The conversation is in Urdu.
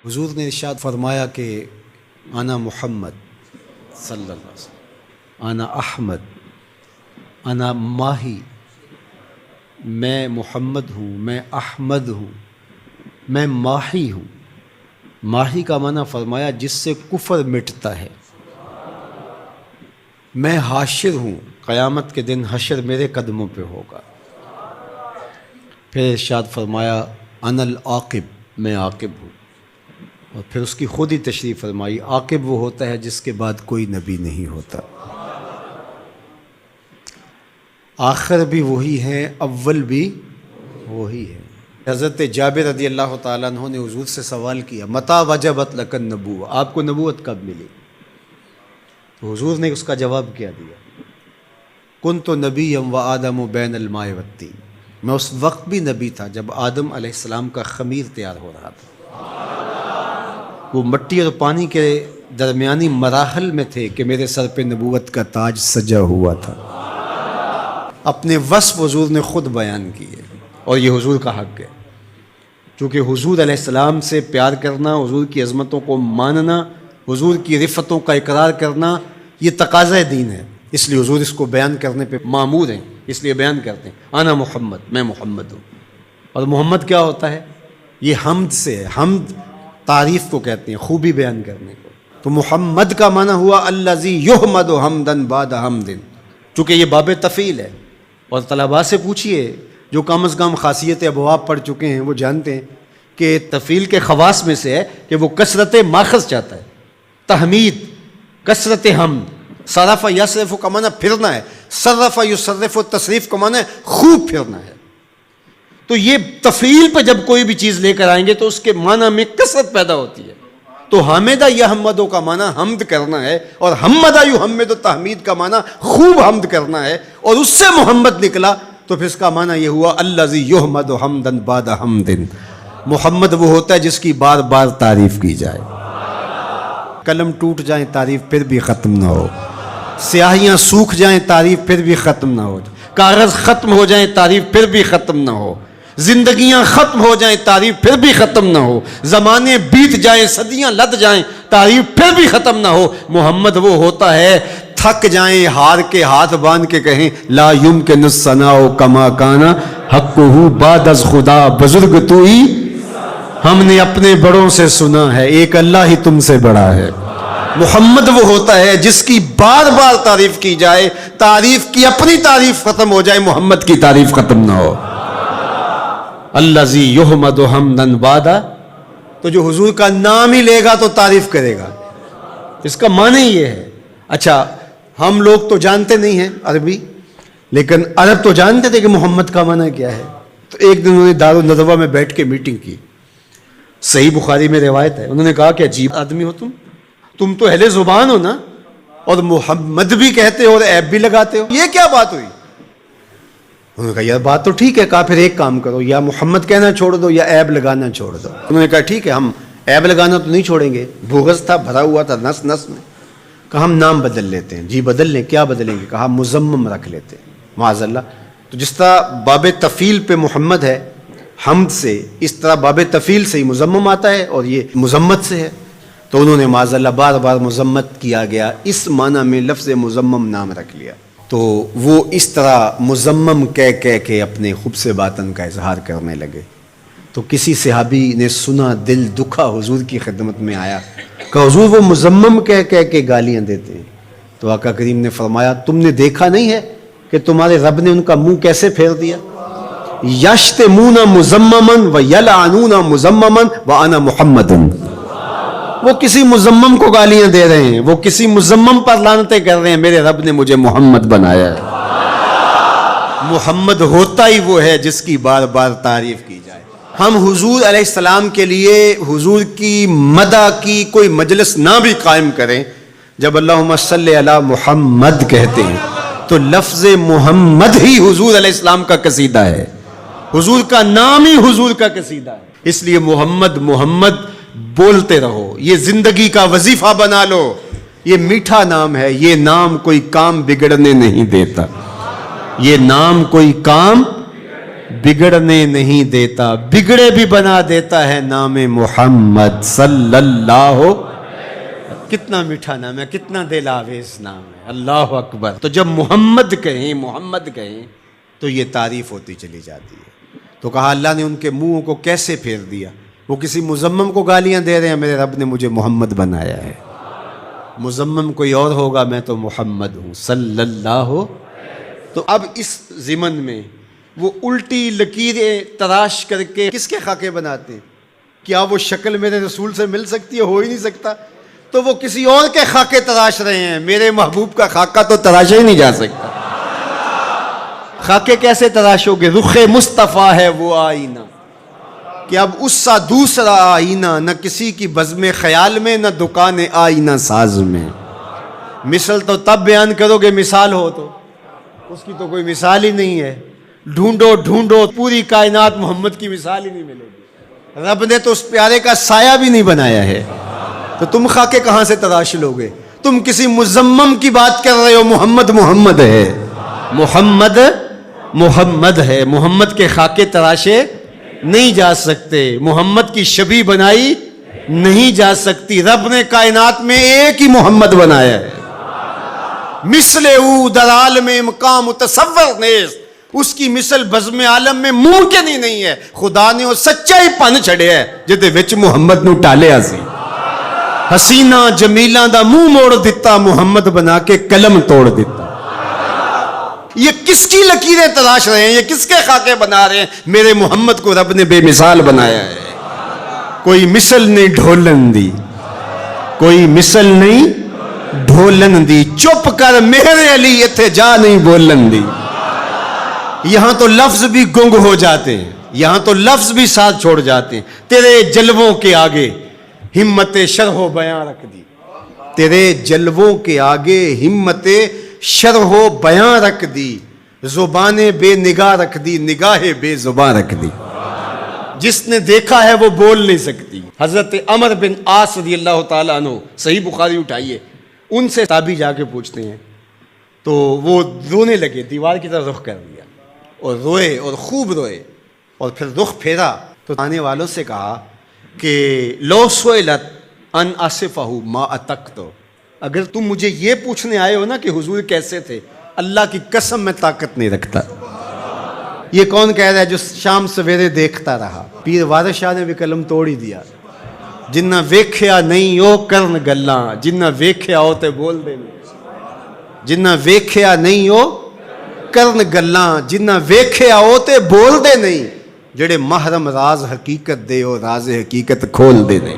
حضور نے ارشاد فرمایا کہ انا محمد صلی اللہ علیہ وسلم، انا احمد، انا ماہی، میں محمد ہوں، میں احمد ہوں، میں ماہی ہوں۔ ماہی کا معنی فرمایا جس سے کفر مٹتا ہے۔ میں حاشر ہوں، قیامت کے دن حشر میرے قدموں پہ ہوگا۔ پھر ارشاد فرمایا انا العاقب، میں عاقب ہوں، اور پھر اس کی خود ہی تشریح فرمائی عاقب وہ ہوتا ہے جس کے بعد کوئی نبی نہیں ہوتا۔ آخر بھی وہی ہے، اول بھی وہی ہے۔ حضرت جابر رضی اللہ تعالیٰ عنہ نے حضور سے سوال کیا متی وجبت لک النبوۃ، آپ کو نبوت کب ملی؟ تو حضور نے اس کا جواب کیا دیا، کنت نبیا وآدم بین الماء والطین، میں اس وقت بھی نبی تھا جب آدم علیہ السلام کا خمیر تیار ہو رہا تھا۔ وہ مٹی اور پانی کے درمیانی مراحل میں تھے کہ میرے سر پہ نبوت کا تاج سجا ہوا تھا۔ اپنے وصف حضور نے خود بیان کیے، اور یہ حضور کا حق ہے، چونکہ حضور علیہ السلام سے پیار کرنا، حضور کی عظمتوں کو ماننا، حضور کی رفتوں کا اقرار کرنا، یہ تقاضۂ دین ہے۔ اس لیے حضور اس کو بیان کرنے پہ مامور ہیں، اس لیے بیان کرتے ہیں انا محمد، میں محمد ہوں۔ اور محمد کیا ہوتا ہے؟ یہ حمد سے ہے، حمد تعریف کو کہتے ہیں، خوبی بیان کرنے کو۔ تو محمد کا معنی ہوا الذی یحمد حمدا بعد حمد، چونکہ یہ باب تفعیل ہے۔ اور طلباء سے پوچھئے جو کم از کم خاصیت ابواب پڑھ چکے ہیں، وہ جانتے ہیں کہ تفعیل کے خواص میں سے ہے کہ وہ کثرت ماخذ چاہتا ہے۔ تحمید، کثرت حمد، صرف یصرف کا معنی پھرنا ہے، صرف یصرف تصریف کا معنی خوب پھرنا ہے۔ تو یہ تفعیل پہ جب کوئی بھی چیز لے کر آئیں گے تو اس کے معنی میں کثرت پیدا ہوتی ہے۔ تو حامدہ یحمدو کا معنی حمد کرنا ہے، اور حمدہ یحمدو تحمید کا معنی خوب حمد کرنا ہے، اور اس سے محمد نکلا تو پھر اس کا معنی یہ ہوا الذی یحمد حمدا بعد حمد۔ محمد وہ ہوتا ہے جس کی بار بار تعریف کی جائے۔ قلم ٹوٹ جائیں تعریف پھر بھی ختم نہ ہو، سیاہیاں سوکھ جائیں تعریف پھر بھی ختم نہ ہو، کاغذ ختم ہو جائیں تعریف پھر بھی ختم نہ ہو، زندگیاں ختم ہو جائیں تعریف پھر بھی ختم نہ ہو، زمانے بیت جائیں، صدیاں لد جائیں تعریف پھر بھی ختم نہ ہو۔ محمد وہ ہوتا ہے تھک جائیں ہار کے ہاتھ باندھ کے کہیں لا یمکن الثناء کما کان حقہ بعد از خدا، بزرگ تو ہی ہم نے اپنے بڑوں سے سنا ہے، ایک اللہ ہی تم سے بڑا ہے۔ محمد وہ ہوتا ہے جس کی بار بار تعریف کی جائے، تعریف کی اپنی تعریف ختم ہو جائے، محمد کی تعریف ختم نہ ہو۔ الذی یحمد حمدا بعد، تو جو حضور کا نام ہی لے گا تو تعریف کرے گا، اس کا معنی یہ ہے۔ اچھا ہم لوگ تو جانتے نہیں ہیں عربی، لیکن عرب تو جانتے تھے کہ محمد کا معنی کیا ہے۔ تو ایک دن انہوں نے دارالندوہ میں بیٹھ کے میٹنگ کی، صحیح بخاری میں روایت ہے، انہوں نے کہا کہ عجیب آدمی ہو تم تو اہل زبان ہو نا، اور محمد بھی کہتے ہو اور عیب بھی لگاتے ہو، یہ کیا بات ہوئی؟ انہوں نے کہا یار بات تو ٹھیک ہے، کہا پھر ایک کام کرو، یا محمد کہنا چھوڑ دو یا عیب لگانا چھوڑ دو۔ انہوں نے کہا ٹھیک ہے، ہم عیب لگانا تو نہیں چھوڑیں گے، بغض تھا، بھرا ہوا تھا نس نس میں۔ کہا ہم نام بدل لیتے ہیں۔ جی بدل لیں، کیا بدلیں گے؟ کہا مزمم رکھ لیتے ہیں، معاذ اللہ۔ تو جس طرح باب تفعیل پہ محمد ہے حمد سے، اس طرح باب تفعیل سے ہی مزمم آتا ہے، اور یہ مزمت سے ہے۔ تو انہوں نے معاذ اللہ بار بار مزمت کیا گیا، اس معنی میں لفظ مزمم نام رکھ لیا۔ تو وہ اس طرح مزمم کہہ کے اپنے خبث باطن کا اظہار کرنے لگے۔ تو کسی صحابی نے سنا، دل دکھا، حضور کی خدمت میں آیا کہ حضور وہ مزمم کہہ کے گالیاں دیتے ہیں۔ تو آقا کریم نے فرمایا تم نے دیکھا نہیں ہے کہ تمہارے رب نے ان کا منہ کیسے پھیر دیا؟ یشتمون مزمما ویلعنون مزمما وانا محمد۔ وہ کسی مزمم کو گالیاں دے رہے ہیں، وہ کسی مزمم پر لعنتیں کر رہے ہیں، میرے رب نے مجھے محمد بنایا ہے۔ محمد ہوتا ہی وہ ہے جس کی بار بار تعریف کی جائے۔ ہم حضور علیہ السلام کے لیے حضور کی مدح کی کوئی مجلس نہ بھی قائم کریں، جب اللہم صلی علی محمد کہتے ہیں تو لفظ محمد ہی حضور علیہ السلام کا قصیدہ ہے، حضور کا نام ہی حضور کا قصیدہ ہے۔ اس لیے محمد محمد بولتے رہو، یہ زندگی کا وظیفہ بنا لو۔ یہ میٹھا نام ہے، یہ نام کوئی کام بگڑنے نہیں دیتا، یہ نام کوئی کام بگڑنے نہیں دیتا، بگڑے بھی بنا دیتا ہے نام محمد صلی اللہ۔ کتنا میٹھا نام ہے، کتنا دل آویز نام ہے، اللہ اکبر۔ تو جب محمد کہیں تو یہ تعریف ہوتی چلی جاتی ہے۔ تو کہا اللہ نے ان کے منہوں کو کیسے پھیر دیا، وہ کسی مزمم کو گالیاں دے رہے ہیں، میرے رب نے مجھے محمد بنایا ہے، مزمم کوئی اور ہوگا، میں تو محمد ہوں صلی اللہ۔ تو اب اس ضمن میں وہ الٹی لکیریں تراش کر کے کس کے خاکے بناتے ہیں؟ کیا وہ شکل میرے رسول سے مل سکتی ہے؟ ہو ہی نہیں سکتا، تو وہ کسی اور کے خاکے تراش رہے ہیں، میرے محبوب کا خاکہ تو تراشا ہی نہیں جا سکتا۔ خاکے کیسے تراشو گے؟ رخ مصطفیٰ ہے وہ آئینہ، کہ اب اس سا دوسرا آئینہ نہ کسی کی بزم خیال میں، نہ دکان آئینہ ساز میں۔ مثل تو تب بیان کرو گے مثال ہو تو، اس کی تو کوئی مثال ہی نہیں ہے۔ ڈھونڈو پوری کائنات، محمد کی مثال ہی نہیں ملے گی۔ رب نے تو اس پیارے کا سایہ بھی نہیں بنایا ہے، تو تم خاکے کہاں سے تراش لو گے؟ تم کسی مزمم کی بات کر رہے ہو، محمد ہے، محمد ہے، محمد کے خاکے تراشے نہیں جا سکتے، محمد کی شبیہ بنائی نہیں جا سکتی۔ رب نے کائنات میں ایک ہی محمد بنایا ہے، مثل او در عالم مقام متصور نیز، اس کی مثل بزم عالم میں ممکن ہی نہیں ہے۔ خدا نے وہ سچا ہی پن چھڑیا ہے جدے وچ محمد نو ٹالیا سی۔ حسینہ جمیلاں دا منہ موڑ دیتا، محمد بنا کے قلم توڑ دیتا۔ یہ کس کی لکیریں تلاش رہے ہیں؟ یہ کس کے خاکے بنا رہے ہیں؟ میرے محمد کو رب نے بے مثال بنایا ہے۔ کوئی مثل نہیں ڈھولن دی، کوئی مثل نہیں ڈھولن دی، چپ کر میرے علی اتھے جا نہیں بولن دی۔ یہاں تو لفظ بھی گنگ ہو جاتے ہیں، یہاں تو لفظ بھی ساتھ چھوڑ جاتے ہیں۔ تیرے جلووں کے آگے ہمت شرح و بیان رکھ دی، تیرے جلووں کے آگے ہمت شرح و بیان رکھ دی، زبان بے نگاہ رکھ دی، نگاہ بے زبان رکھ دی۔ جس نے دیکھا ہے وہ بول نہیں سکتی۔ حضرت عمر بن عاص رضی اللہ تعالیٰ عنہ، صحیح بخاری اٹھائیے، ان سے تابعی جا کے پوچھتے ہیں، تو وہ رونے لگے، دیوار کی طرف رخ کر دیا اور روئے اور خوب روئے، اور پھر رخ پھیرا تو آنے والوں سے کہا کہ لو سئلت ان اصفہ ما اتقت، اگر تم مجھے یہ پوچھنے آئے ہو نا کہ حضور کیسے تھے، اللہ کی قسم میں طاقت نہیں رکھتا۔ یہ کون کہہ رہا ہے جو شام سویرے دیکھتا رہا؟ پیر وارث شاہ نے بھی قلم توڑ ہی دیا۔ جنہ ویکھیا نہیں ہو کرن گلاں، جنہ ویکھیا ہو تے بول دے نہیں، جنہ ویکھیا نہیں ہو کرن گلاں، جنہ ویکھیا ہو تے بول دے نہیں، جڑے محرم راز حقیقت دے ہو راز حقیقت کھول دے نہیں۔